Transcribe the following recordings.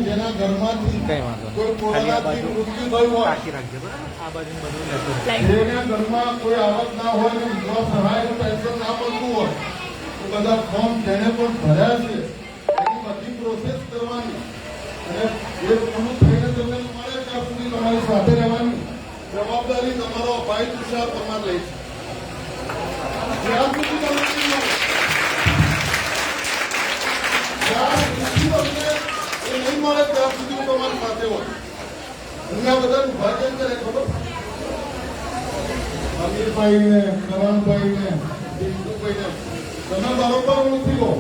જેના ઘરમાંથી કોઈ કોરોનાથી મૃત્યુ થયું હોય, જેના ઘરમાં કોઈ આવક ના હોય ને વિધવા સહાયનું પેન્શન ના મળતું હોય તો બધા ફોર્મ જેને પણ ભર્યા છે એની બધી પ્રોસેસ કરવાની અને એ પૂરું થઈને તમને મળે ત્યાં સુધી તમારી સાથે રહેવાની જવાબદારી તમારો ભાઈ તુષાર તમારે લે છે. જ્યાં સુધી તમને નહીં મળે ત્યાં સુધી હું તમારી સાથે હોય. અહીંયા બધા વિભાજન કરે ખબર, અમીરભાઈ ને કરણભાઈ ને બિંદુભાઈ ને તમે બરોબર ઓળખી લો.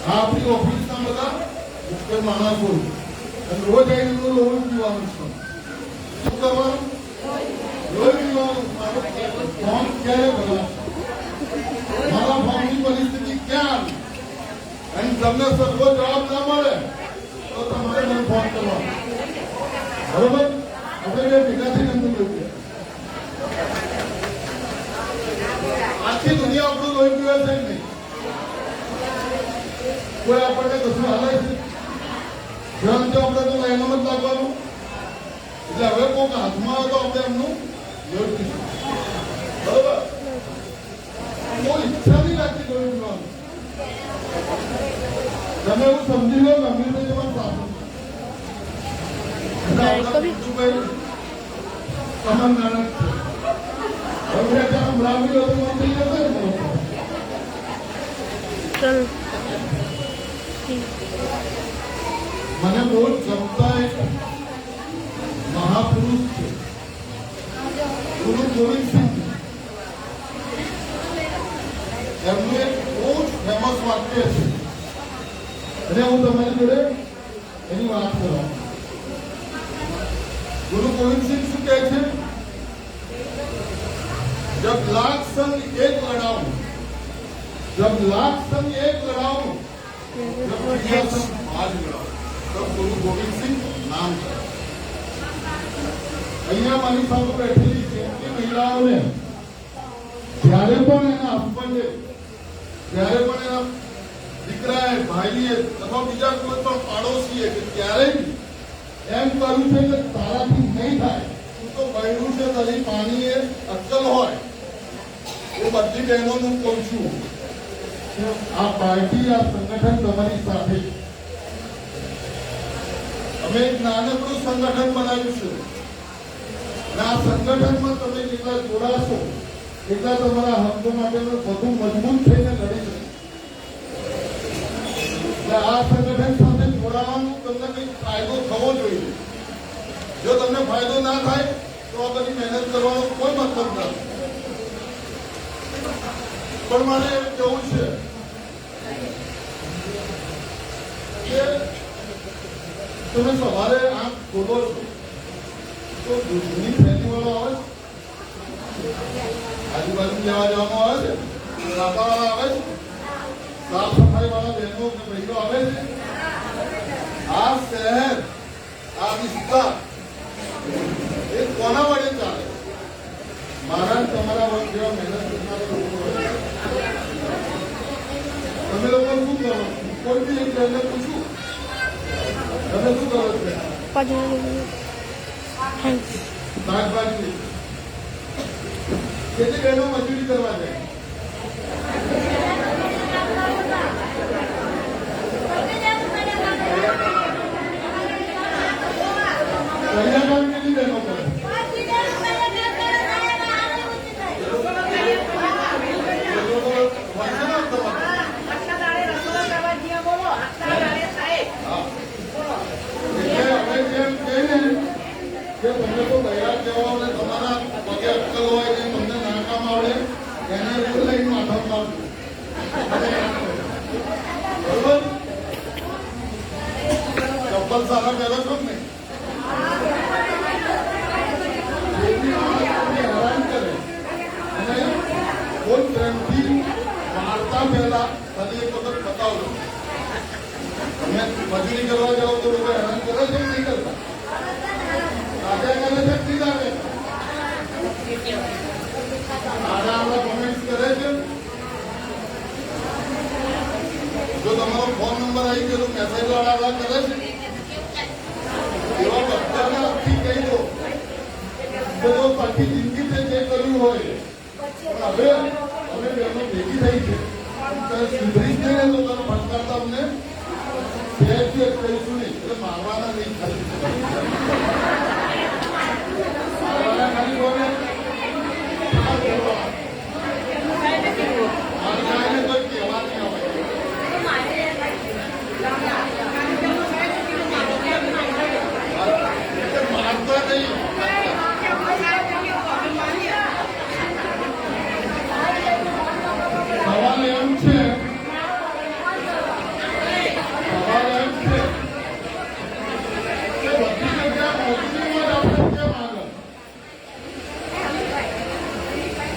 આ આપણી ઓફિસના બધા મુખ્ય માણસો અને રોજ આવીને લોહી પીવાનું છે. શું કરવાનું? લોહી પીવાનું. ફોર્મ ક્યારે ભરવાનું? મારા ફોર્મની પરિસ્થિતિ ક્યાં આવી અને તમને સર્વો જવાબ ના મળે તો તમારે મને ફોન કરવાનો. બરોબર? આપણે ભેગા થઈને એમનું જોઈએ. આખી દુનિયા આપણું લોહી પીવે છે નહીં. કોઈ આપણને કશું હાલે છે જન તો આપણે તો લાઈનમાં જ લાગવાનું. એટલે હવે કોઈક હાથમાં આવે તો આપણે એમનું લોહી પીશું. બરોબર? કોઈ ઈચ્છા નહીં લાગતી લોહી પીવાનું. તમે એવું સમજી લો ગંભીર જવાબ સાચો. મને બહુ ગમતા એક મહાપુરુષ છે ગુરુ ગોવિંદસિંહ. એમનું એક બહુ જ ફેમસ વાક્ય છે અને હું તમારી જોડે એની વાત કરવા. गुरु गोविंद सिंह શું કહે છે? जब लाख संग एक लड़ाऊं, जब लाख संग एक लड़ाऊं, जब दुनिया संग आज लड़ाऊं, तब गुरु गोविंद सिंह नाम है. અહીંયા મારી સામે બેઠેલી જેટલી મહિલાઓને જ્યારે પણ એના હસબન્ડે, જ્યારે પણ એના દીકરાએ, ભાઈએ અથવા બીજા કોઈ પણ પાડોશીએ કે ક્યારેય એમ કહ્યું છે કે તારાથી નહીં થાય, તું તો બહેરું છે, તારી પાણી એ અક્કલ હોય. હું બધી બહેનોનું કહું છું આ પાર્ટી, આ સંગઠન તમારી સાથે. અમે એક નાનકડું સંગઠન બનાવ્યું છે અને આ સંગઠનમાં તમે જેટલા જોડાશો એટલા તમારા હકો માટે વધુ મજબૂત થઈને લડી શકે. આ સંગઠન સાથે જોડાવાનું તમને કંઈક ફાયદો થવો જોઈએ. જો તમને ફાયદો ના થાય તો આ બધી મહેનત કરવાનો કોઈ મતલબ નથી. પણ મારે એમ કહેવું છે કે તમે સવારે આંખ ખોલો છો તો દૂધની થેલી વાળો આવે છે, આજુબાજુ લેવા જવામાં આવે છે, નાપાવાળા આવે છે, સાફ સફાઈ વાળા બહેનો કે ભાઈઓ આવે છે. આ શહેર, આ વિસ્તાર એ કોના વડે ચાલે? મારા તમારા વર્ગ જેવા મહેનત કરનારા લોકો. તમે લોકો શું કરો? કોઈ બી એક બહેનને પૂછું તમે શું કરો છો? શાકભાજી. કેટલી બહેનો મજૂરી કરવા જાય? તમને તો બહેરા કહેવાને તમારા પગે અક્કલ હોય કે તમને ના કામ આવડે એને એવું લઈને માથા મારવું. બરોબર? ચપ્પલ સારા પહેરો છો ને? હેરાન કરે અને કોઈ પ્રેમથી વાર્તા પહેલા ખાલી એક વખત બતાવજો. તમે મજૂરી કરવા જાઓ તો લોકો હેરાન કરે છે નહીં કરતા? આજે કરે છે સીધા કરે. આડા આપણા કોમેન્ટ કરે છે. જો તમારો ફોન નંબર આવી ગયો તો મેસેજ ઉમેદવારો કરે છે એવા બધાને આપી કહી દો કે જો પાછી જિંદગી જે કર્યું હોય હવે અમે બહેનો ભેગી થઈ છે સુધરી જ નહીં તો તમે ફટકારતા અમને કહીશું નહીં એટલે મારવાના નહીં ખાલી મારવાના ખાલી બોલે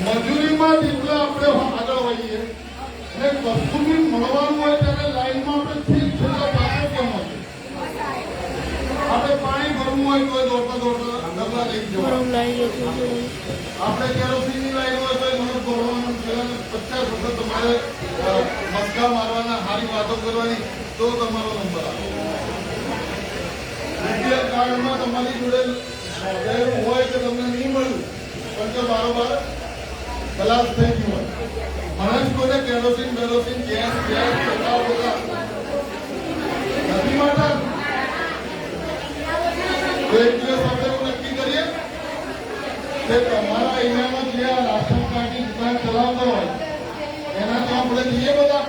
મજૂરીમાં જેટલા આપણે આગળ વધીએ અને વસ્તુ બી મળવાનું હોય ત્યારે લાઈનમાં આપણે ઠીક છેલ્લા પાછો કેમ હોય આપણે પાણી ભરવું હોય તો દોડતા ડગલા લઈ જવા આપણે કેરોસીનની લાઈન હોય તો મને દોડવાનું પેલા 50 વખત તમારે મસ્કા મારવાના સારી વાતો કરવાની તો તમારો નંબર આવે બીપીએલ કાર્ડમાં તમારી જોડે હોય કે તમને નહીં મળ્યું પણ કે બારોબાર ખલાસ થઈ ગયું હોય મને જ કોને કેરોસીન ગેસ બધા નથી મળતા એક દિવસ આપણે નક્કી કરીએ કે તમારા એરિયામાં જે આ રાશન કાર્ડની દુકાન ચલાવતો હોય એના તો આપણે જઈએ બધા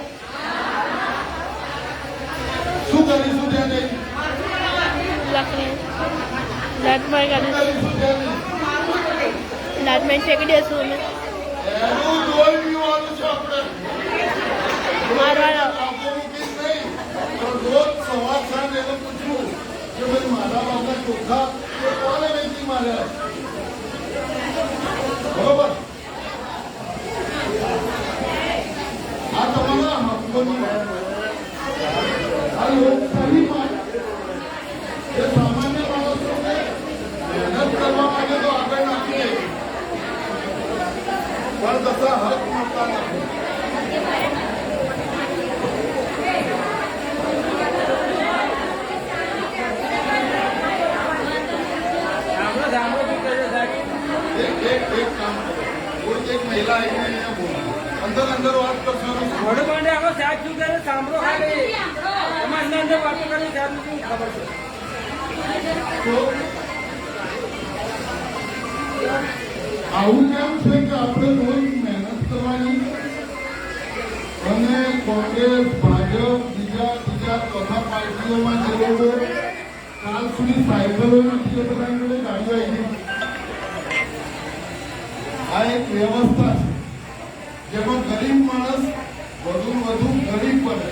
શું કરીશું ત્યાં જઈ લાટમાં ફેંકી દેશું અમે એનું જોઈ પીવાનું છે આપણે મારવાનો રોજ સવાર સાંજ એને પૂછવું કે ભાઈ મારા બાપના ચોખા કોને વેચી માર્યા બરોબર આ તમારા હકોની વાત આ લોકશાહી વાત એ સામાન્ય માણસોને મહેનત કરવા માટે તો આગળ નાખી દે પણ તથા હક મળતા નથી એક કામ કરો કોઈ એક મહિલા આવીને અંદર અંદર વાત કરશો વડો માંડે આવો સાહેબ શું કરે સાંભળો ખાલી એમાં અંદર વાતો કરી સાહેબ શું ખબર છે આવું કેમ છે કે આપણે રોજ મહેનત કરવાની અને કોંગ્રેસ ભાજપ બીજા ચોથા પાર્ટીઓમાં જે લોકો કાલ સુધી સાયકલો નથી એ બધા જોડે ગાડીઓ આવી આ એક વ્યવસ્થા છે જેમાં ગરીબ માણસ વધુ ગરીબ બને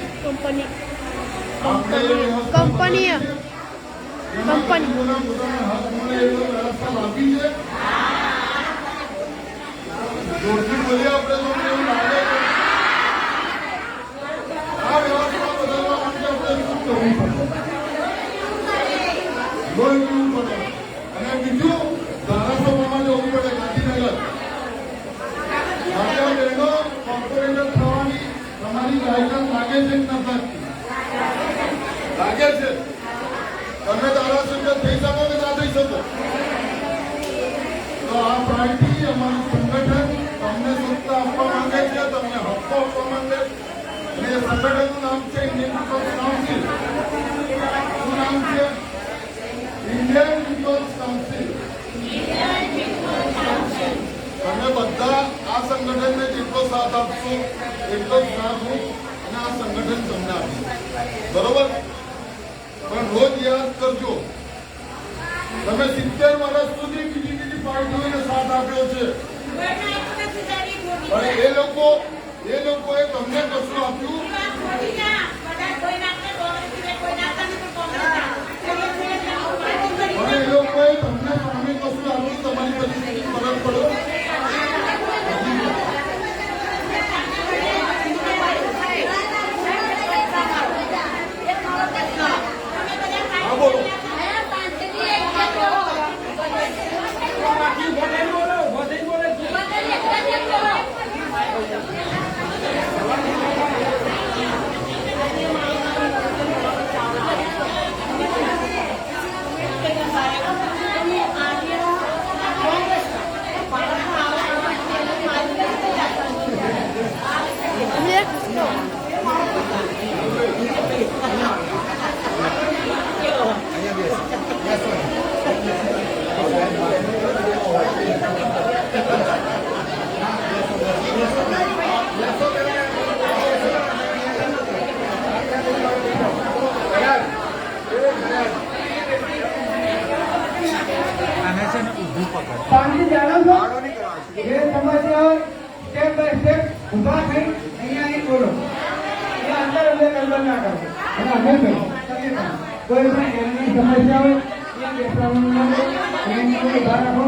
કંપની પોતાના હક મળે એવી વ્યવસ્થા લાગી છે જોરથી બોલીએ આપણે તો એવું લાગે છે આ વ્યવસ્થા બદલવા માટે આપણે શું કરવું પડે લોહી પીવું પડે અને બીજું ધારાસભામાં જવું પડે ગાંધીનગર મારા બહેનો કોર્પોરેટર થવાની તમારી લાયકાત લાગે છે કે નથી લાગે છે તમે ધારાસભ્ય થઈ શકો કે ના થઈ શકો તો આ પાર્ટી અમારું સંગઠન તમને સત્તા આપવા માંગે છે તમને હક્કો આપવા માંગે અને એ સંગઠનનું નામ છે ઇન્ડિયન પીપલ્સ કાઉન્સિલ શું નામ છે ઇન્ડિયન પીપલ્સ કાઉન્સિલ તમે બધા આ સંગઠનને જેટલો સાથ આપશો એટલો જ સાથ હું અને આ સંગઠન તમને આપશે બરોબર પણ રોજ યાદ કરજો તમે 70 વર્ષ સુધી બીજી પાર્ટીઓને સાથ આપ્યો છે પણ એ લોકોએ તમને કશું આપ્યું પણ એ લોકોએ તમને સામે કશું આપ્યું તમારી પરિસ્થિતિ ફરક પડો કોઈ પણ એમની સમસ્યા હોય એ બેસવાનું નથી. એમને ઉભા રાખો.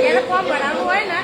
એને ફોર્મ ભરાવવું હોય ને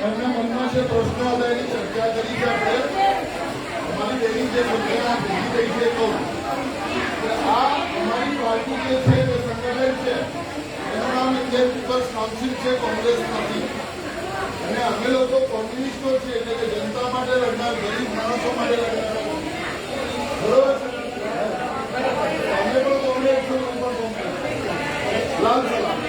એમના મનમાં જે પ્રશ્નો હતા એની ચર્ચા કરી છે આપણે. અમારી બેની જે સંખ્યા ભેગી થઈ છે કહું કે આ અમારી પાર્ટી જે છે તે સંગઠન છે એનું નામ ઇન્ડિયન પીપલ્સ કાઉન્સિલ છે, કોંગ્રેસ નથી. અને અમે લોકો કોમ્યુનિસ્ટો છે એટલે કે જનતા માટે લડનાર, ગરીબ માણસો માટે લડનાર. બરોબર છે? અમે પણ કોંગ્રેસ છું, હું પણ કોંગ્રેસ. લાલ સલામ.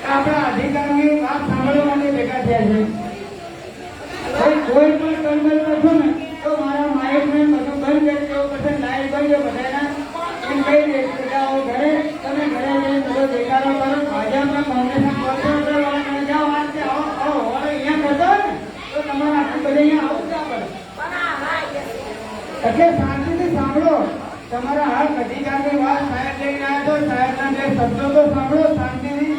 આપણા અધિકારીની વાત સાંભળવા માટે ભેગા થયા છે. કોઈ પણ ટર્મિનલ કરશો ને તો મારા માઇકને બધું બંધ કરી દેવું પડશે. લાઈટ બંધ છે બધાના. એમ કહી દે કે જાઓ ઘરે, તમે ઘરે જઈને બધો દેખાડો કરો. ભાજપના કોંગ્રેસના કોર્પોરેટર વાળાને જાઓ આજે આવો અહીંયા કરતો ને તો તમારા આટલું બધે અહીંયા આવું જ ના પડે. એટલે શાંતિથી સાંભળો. તમારા હક અધિકારની વાત સાહેબ લઈને આવ્યા છો, સાહેબના બે શબ્દો તો સાંભળો શાંતિથી.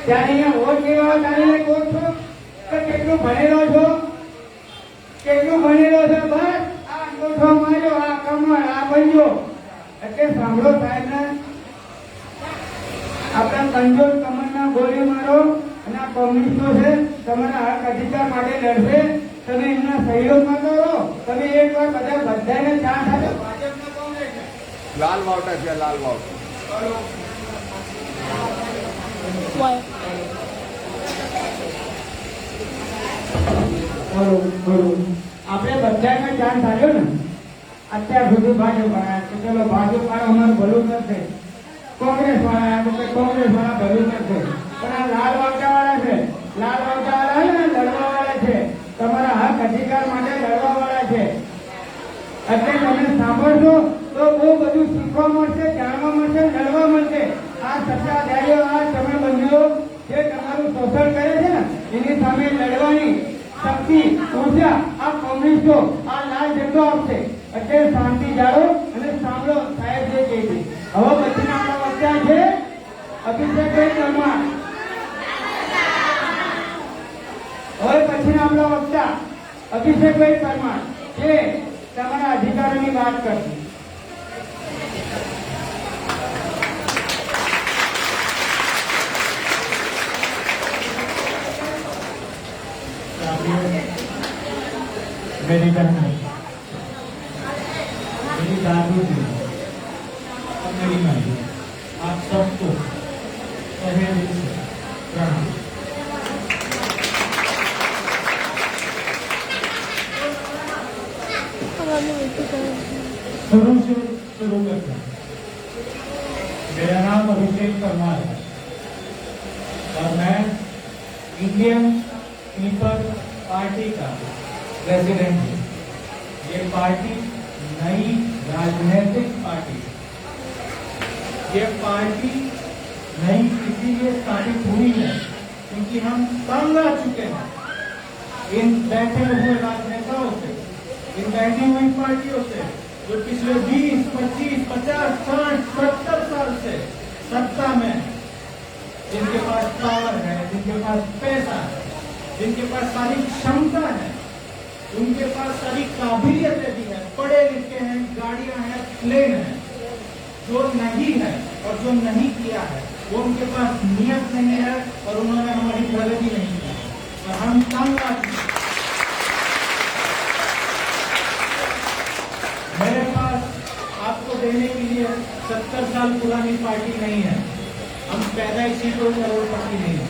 ત્યારે અહીંયા વોટ લેવા તારીને કહો છો કે કેટલું ભણેલો છો, કેટલું ભણેલો છે, બસ આ અંગૂઠો માર્યો, આ કમર, આ બન્યો. એટલે સાંભળો સાહેબને, આપણા કંજોર કમરના ગોળી મારો અને આ કોમ્યુનિસ્ટો છે તમારા હક અધિકાર માટે લડશે. તમે એમના સહયોગમાં કરો. તમે એક વાર બધાને ચાન્સ આપો. ભાજપના કોંગ્રેસ લાલ વાવટા છે, લાલ વાવટા. આપણે બધાને ચાન્સ આવ્યો ને. અત્યાર સુધી ભાજપ વાળા કે ચલો ભાજપ વાળા અમારું ભલું કરશે, કોંગ્રેસ વાળા તો કોંગ્રેસ વાળા ભલું કરશે. પણ આ લાલ વાવટા વાળા છે, લાલ વાવટા વાળા ને લડવા વાળા છે, તમારા હક અધિકાર માટે લડવા વાળા છે. એટલે તમે સાંભળશો તો બહુ બધું શીખવા મળશે, જાણવા મળશે, લડવા મળશે. આ સત્તાધારીઓ, આ તમે બંધીઓ જે તમારું શોષણ કરે છે ને એની સામે લડવાની શક્તિ, ઉર્જા આ કોમ્યુનિસ્ટો આ લાલ ઝંડો આપશે. એટલે શાંતિ જાળવો અને સાંભળો સાહેબ જે કહે છે. હવે પછીના આપણા વક્તા છે અભિષેકભાઈ પરમાર. હવે પછીના આપણા વક્તા અભિષેકભાઈ પરમાર જે તમારા અધિકારોની વાત કરશે. मेरी बहन, मेरी दादी जी और मेरी माँ, आप सबको तहे दिल से प्रणाम। शुरू करते हैं। मेरा नाम अभिषेक परमार है और मैं इंडियन पीपल पार्टी का प्रेसिडेंट हूँ। ये पार्टी नई राजनीतिक पार्टी है। ये पार्टी नई इसीलिए स्थापित हुई है क्योंकि हम तंग आ चुके हैं इन बैठे हुए राजनेताओं से, इन बैठी हुई पार्टियों से जो पिछले 20, 25, 50, 60, 70 साल से सत्ता में, जिनके पास पावर है, जिनके पास पैसा है, जिनके पास सारी क्षमता है, उनके पास सारी काबिलियतें भी है, पढ़े लिखे हैं, गाड़ियां हैं, प्लेन है। जो नहीं है और जो नहीं किया है वो उनके पास नियत नहीं है और उन्होंने हमारी प्रगति नहीं की और हम तंग आ चुके हैं। मेरे पास आपको देने के लिए 70 साल पुरानी पार्टी नहीं है। हम पैदा इसी को करोड़पति नहीं है।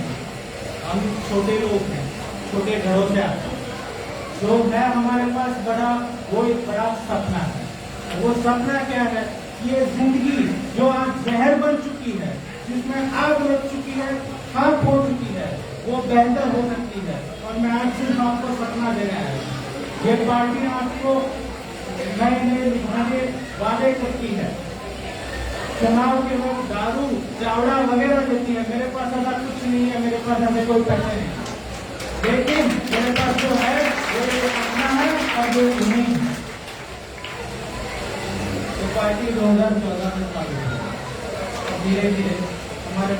हम छोटे लोग हैं, छोटे घरों से आते हैं। जो है हमारे पास बड़ा, वो एक बड़ा सपना है। वो सपना क्या है? ये जिंदगी जो आज जहर बन चुकी है, जिसमें आग लग चुकी है, खाक हो चुकी है, वो बेहतर हो सकती है। और मैं आज सिर्फ आपको सपना दे रहा हूँ। ये पार्टी आपको नए नए निभाने वादे करती है। चुनाव के वक्त दारू, चावड़ा वगैरह देती है। मेरे पास ऐसा कुछ नहीं है, मेरे पास ऐसे कोई पैसे नहीं, लेकिन मेरे पास जो है वो ये अपना है और वो नहीं है। तो पार्टी 2014 में स्थापित हुई। धीरे धीरे हमारे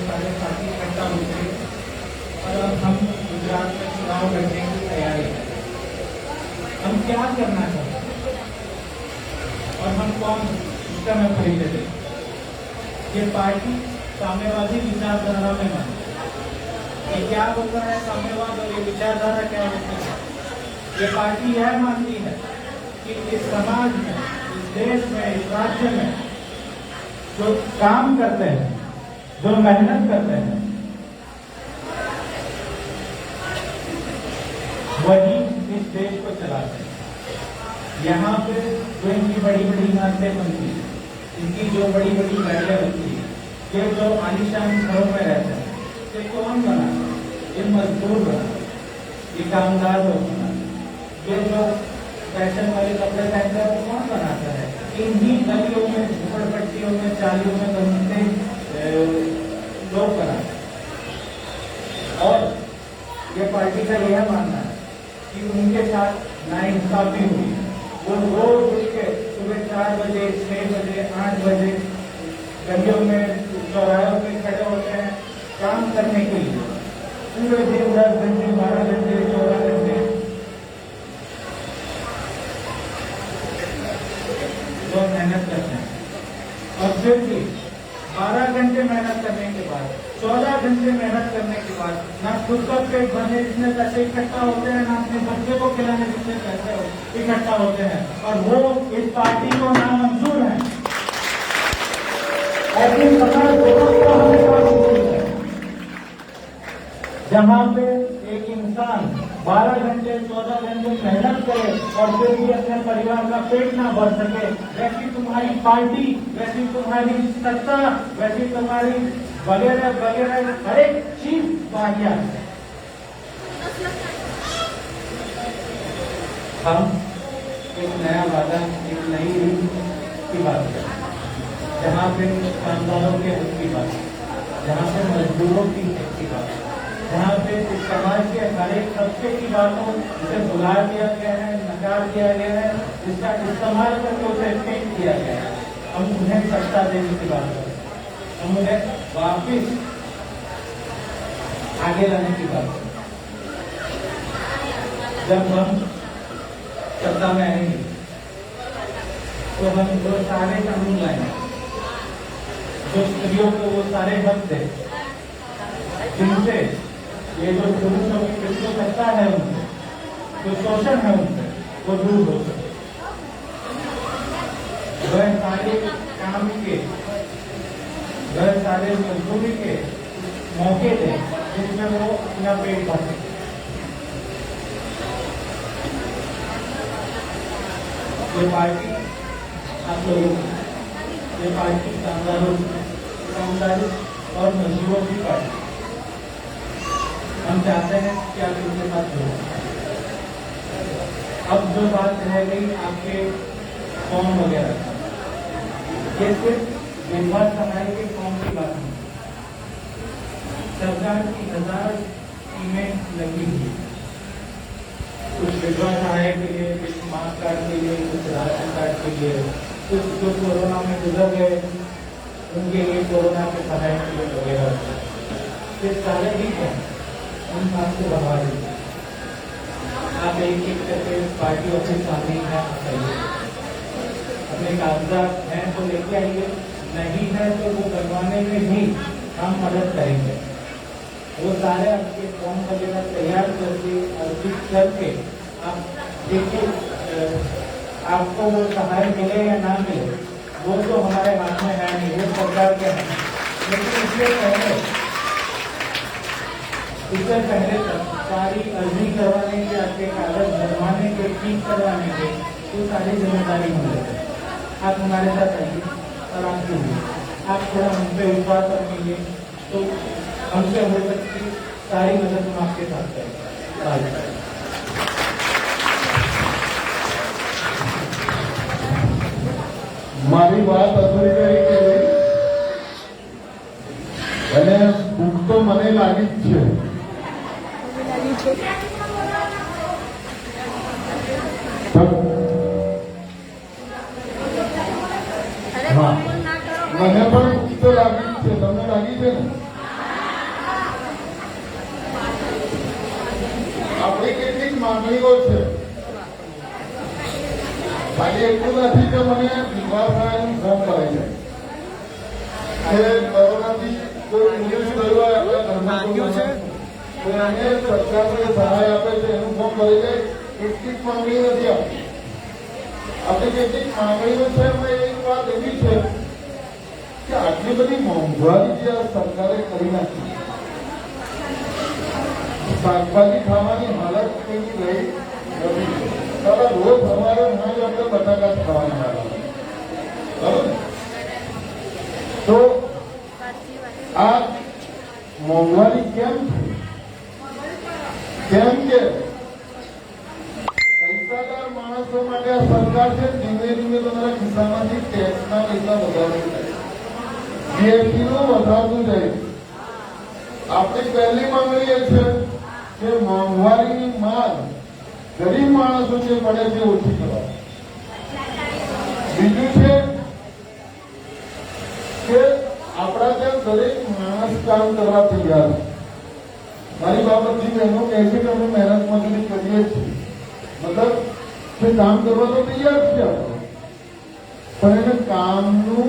सारे साथी इकट्ठा हो गए और अब हम गुजरात में चुनाव लड़ने की तैयारी है। हम क्या करना चाहते हैं और हम कौन, इसका मैं परिचय दें। ये पार्टी साम्यवादी विचारधारा में मानती है। ये क्या होता है साम्यवाद और ये विचारधारा क्या होती है? ये पार्टी यह मानती है कि इस समाज में, इस देश में, इस राज्य में जो काम करते हैं, जो मेहनत करते हैं, वही इस देश को चलाते हैं। यहाँ पे जो इनकी बड़ी बड़ी इमारतें बनती है, इनकी जो बड़ी बड़ी गाड़ियाँ बनती है, ये जो आलीशान घरों में रहते हैं, ये कौन बनाता है? ये मजदूर बनाते हैं, ये कामगार लोग बनाते हैं। ये जो फैशन वाले कपड़े पहनते हैं वो कौन बनाता है? इन्हीं गलियों में, झोपड़पट्टियों में, चालियों में बनते लोग बनाते हैं। और ये पार्टी का यह मानना है कि उनके साथ नाइंसाफी हुई है। वो रोज उठ के सुबह 4 बजे, 6 बजे, 8 बजे गलियों में, चौराहों में खड़े होते हैं काम करने के लिए। पूरे दिन 10 घंटे, 12 घंटे, 14 घंटे लोग मेहनत करते हैं। और फिर भी 12 घंटे मेहनत करने के बाद, 14 घंटे मेहनत करने के बाद ना खुद का पेट भरने जितने पैसे इकट्ठा होते हैं, ना अपने बच्चे को खिलाने जितने पैसे इकट्ठा होते हैं, और वो इस पार्टी को नामंजूर है। ऐसी समाज व्यवस्था हमेशा होती है जहाँ पे एक इंसान 12 घंटे, 14 घंटे मेहनत करे और फिर भी अपने परिवार का पेट ना भर सके। वैसी तुम्हारी पार्टी, वैसी तुम्हारी सत्ता, वैसी तुम्हारी वगैरह वगैरह हर एक चीज वाहिया है। हम एक नया वादा, एक नई रीत की बात करें, जहाँ पे कामगारों के हित की बात, जहाँ पे मजदूरों की हित की बात, जहाँ पे इस समाज के हर एक तबके की बातों जिसे भुला दिया गया है, नकार दिया गया है, जिसका इस्तेमाल करके उसे फेंक दिया गया है, हम उन्हें सत्ता देने की बात करें, हम उन्हें वापिस आगे लाने की बात करें। जब हम सत्ता में आएंगे तो हम वो सारे कानून लाएंगे जो स्त्रियों को वो सारे हक दे, जिनसे ये जो पुरुषों की सत्ता है उनसे जो शोषण है उनसे वो दूर हो सके। वह सारे काम के, वह सारे मजदूरी के मौके थे जिसमें वो अपना पेट भर सके। ये पार्टी आप लोगों की, ये पार्टी कामगारों और मजदूरों की पार्टी। हम चाहते हैं कि आप इनके साथ जुड़ो। अब जो बात रह गई आपके फॉर्म वगैरह, ये सिर्फ विधवा सहाय के फॉर्म की बात नहीं। सरकार की 1000 टीमें लगी हुई, कुछ विधवा सहाय के लिए, कुछ स्मार्ट कार्ड के लिए, कुछ राशन कार्ड के लिए, कुछ जो कोरोना में गुजर गए उनके लिए कोरोना के सहाय के लिए वगैरह। ये सारे ही हैं, उन काम को बढ़ा दीजिए। आप एक एक करके पार्टी ऑफिस आते हैं, अपने कागजात हैं तो लेके आइए, नहीं है तो वो बनवाने में भी हम मदद करेंगे। वो सारे आपके फॉर्म वगैरह तैयार करके अर्पित करके आप देखिए आपको वो सहाय मिले या ना मिले, वो तो हमारे हाथ में है नहीं, वो सरकार के है। लेकिन इससे पहले तक सारी अर्जी करवाने के, आपके कागज बनवाने के, ठीक करवाने के, वो सारी जिम्मेदारी हम लेते हैं। आप हमारे साथ आइए और आप जुड़िए। आप थोड़ा हम पे विश्वास रखेंगे तो हमसे हो सकती सारी मदद हम आपके साथ करेंगे। મારી વાત અધૂરી રહી કે અને ભૂખ તો મને લાગી જ છે, હા મને પણ ભૂખ તો લાગી જ છે, તમને લાગી છે ને? આપણી કેટલીક માંગણીઓ છે, ખાલી એટલું નથી કે મને બીમાર થવાનું ફોર્મ કરાય છે કે કોરોનાથી કોઈ ઇન્જેક્શન થયું હોય આપણા ઘરમાં તો એને સરકાર સહાય આપે છે એનું ફોર્મ ભરી જાય, એટલી જ માંગણી નથી આપતી. આપણી કેટલીક માંગણીઓ છે એમાં એક વાત એવી છે કે આટલી બધી મોંઘવારી જે આ સરકારે કરી નાખી, શાકભાજી ખાવાની હાલત કેવી રહી નથી. રોજ સવારે ના જ આપણે બટાકા ખાવાના બરાબર. તો આ મોંઘવારી કેમ છે? કેમ કે પૈસાદાર માણસો માટે આ સરકાર છે ધીમે ધીમે તમારા ખિસ્સામાંથી ટેક્સના પૈસા વધારતું જાય, જીએસટી નું વધારતું જાય. આપણી પહેલી માંગણી એ છે કે મોંઘવારીની માંગ ગરીબ માણસો જે પડે છે ઓછી કરવા. બીજું છે કે આપણા ત્યાં દરેક માણસ કામ કરવા તૈયાર છે. મારી બાબતથી બહેનો કહે છે કે અમે મહેનત મજૂરી કરીએ છીએ, મતલબ કે કામ કરવા તો તૈયાર છે આપણે, પણ એને કામનું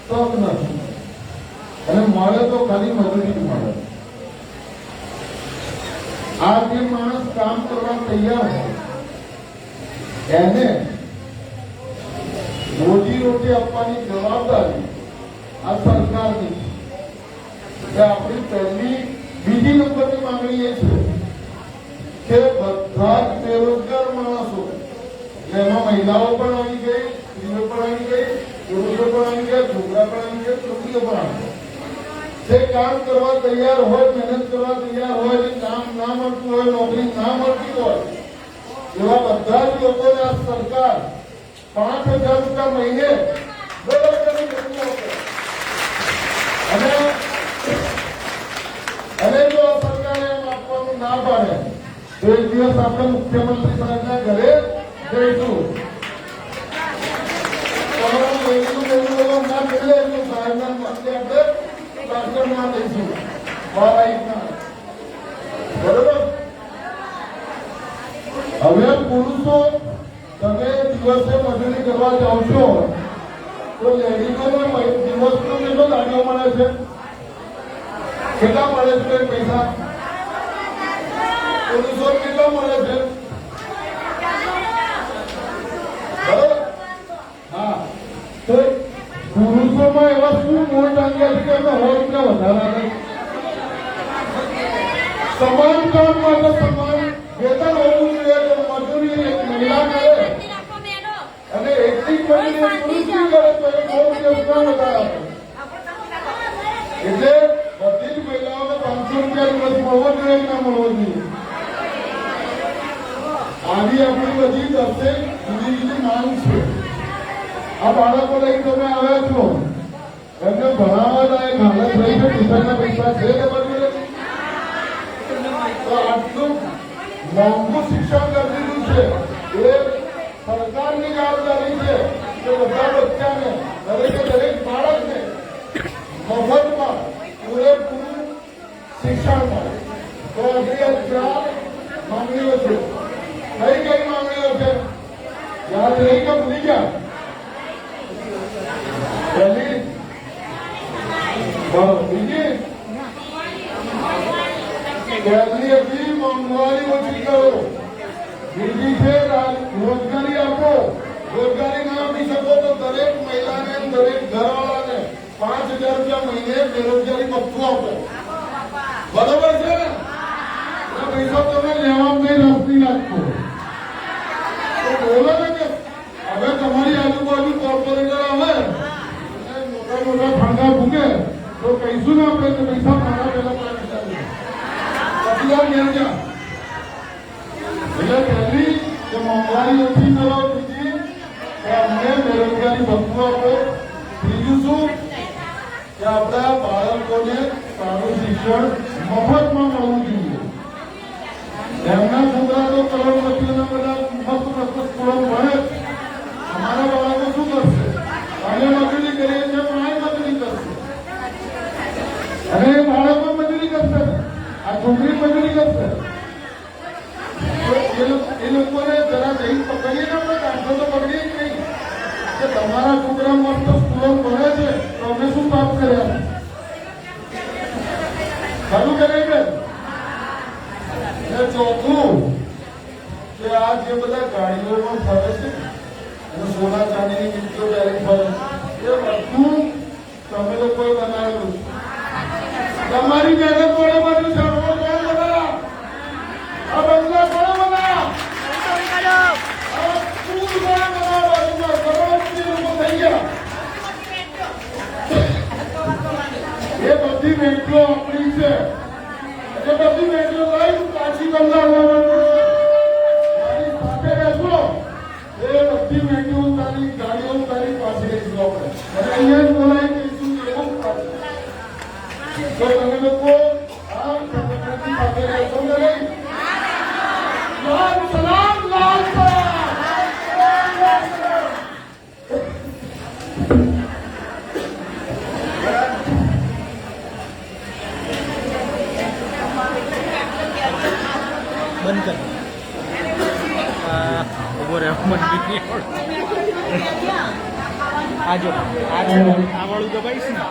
તક નથી અને મળે તો ખાલી મજૂરી જ મળે. આ જે માણસ કામ કરવા તૈયાર હોય એને રોજી રોટી આપવાની જવાબદારી આ સરકારની છે. આપણી પહેલી બીજી નંબરની માંગણી એ છે કે બધા જ બેરોજગાર માણસો, એમાં મહિલાઓ પણ આવી ગઈ, સ્ત્રીઓ પણ આવી ગઈ, પુરુષો પણ આવી ગયા, છોકરા પણ આવી ગયા, છોકરીઓ પણ આવી ગયા, જે કામ કરવા તૈયાર હોય, મહેનત કરવા તૈયાર હોય, જે કામ ના મળતું હોય, નોકરી ના મળતી હોય, એવા બધા જ લોકોને આ સરકાર 5000 રૂપિયા મહિને બરાબરની વસ્તુઓ આપે. અને જો આ સરકારે એમ આપવાનું ના પાડે તો એક દિવસ આપણે મુખ્યમંત્રી સાહેબના ઘરે જઈશું. ના મળે એટલું સાહેબના માટે આપણે ભાષણમાં લઈશું. બરોબર. હવે પુરુષો તમે દિવસે મજૂરી કરવા જાઓ છો તો લેડીઝોને દિવસનો કેટલો દાડીઓ મળે છે? કેટલા મળે છે પૈસા? પુરુષો કેટલા મળે છે? તમારા એવા શું મોહ ટાંગ્યા છે કે એમને 100 રૂપિયા વધારા આપે? સમાન કામ માટે સમાન વેતન હોવું જોઈએ. તો મજૂરી એક મહિલા કરે અને એટલી જ મજૂરી એક પુરુષ બી કરે તો એ 100 રૂપિયા વધારા આપે. એટલે બધી જ મહિલાઓને 500 રૂપિયા દિવસ મળવો જોઈએ કે ના મળવો જોઈએ? આવી આપણી બધી દરેક જુદી જુદી માંગ છે. આ બાળકો લઈ તમે આવ્યા છો, એમને ભણાવવા લાયક હાલત રહી છે, ટ્યુશનના પૈસા છે કે બધું નથી? તો આટલું મોંઘું શિક્ષણ કરી દીધું છે. એ સરકારની જવાબદારી છે કે બધા બચ્ચાને, દરેકે દરેક બાળકને મફતમાં પૂરેપૂરું શિક્ષણ મળે. તો આપણી આ 4 માંગણીઓ છે. કઈ કઈ માંગણીઓ છે? યાદ રહી કે ભૂલી ગયા? પહેલી બીજી હતી મોંઘવારી ઓછી કરો. બીજી છે રોજગારી આપો. રોજગારી ના આપી શકો તો દરેક મહિલાને, દરેક ઘરવાળાને 5,000 રૂપિયા મહિને બેરોજગારી ભથ્થું આપો. બરોબર છે ને? પૈસા તમે લેવામાં નહીં રસ નહીં લાગતો. બોલો ને કે હવે તમારી આજુબાજુ કોર્પોરેટર આવે મોટા મોટા ફાંગા ભૂગે તો કહીશું ને આપણે કે પૈસા મારા પેલા 5,000 પછી આ ગયા. એટલે પહેલી કે મોંઘવારી ઓછી કરો. બીજી કે અમને બેરોજગારી ભથ્થું આપો. ત્રીજું શું કે આપણા બાળકોને સારું શિક્ષણ મફતમાં મળવું જોઈએ. એમના છોકરા તો કરોડપતિઓના બધા મસ્ત સ્કૂલો ભણે. અમારા બાળકો શું કરશે? અમે મજૂરી કરીએ છીએ પણ આ મજૂરી કરશે અને એ બાળકો મજૂરી કરશે, આ છોકરી મજૂરી કરશે. એ લોકોને જરા જઈ પકડીએ ને આપણે કાંઠો તો પકડીએ જ નહીં કે તમારા છોકરા મસ્ત સ્કૂલો ભણે છે તો અમે શું પાપ કર્યા? સારું કરે છે. ચોથું કે આ જે બધા ગાડીઓમાં ફરે છે અને સોના ચાંદીની કિંમતો ડાયરેક્ટ ફરે છે, એ બધું તમે લોકોએ બનાવેલું છે. તમારી મહેનત વડે બધું છે. કોણ બનાવ્યા? આ બંગલા કોણે બનાવ્યા? આ પૂર કોણે બનાવ્યા? કરોડપતિ લોકો થઈ ગયા. એ બધી મેટ્રો આપણી છે. એ બધી મેટ્રો લઈ પાછી બંગાળમાં મારી સાથે રહેશો. એ બધી મેટ્રો તારી ગાડીઓ તારી પાસે રહીશું આપણે અને અહીંયા જ બોલાવી દઈશું. એવું તો તમે લોકો આ સંગઠનની સાથે રહેશો કે નહીં? લાલ સલામ, લાલ સલામ. બંધ કર. ઉભો રહે. આજો આ વાળું દબાઈશ ને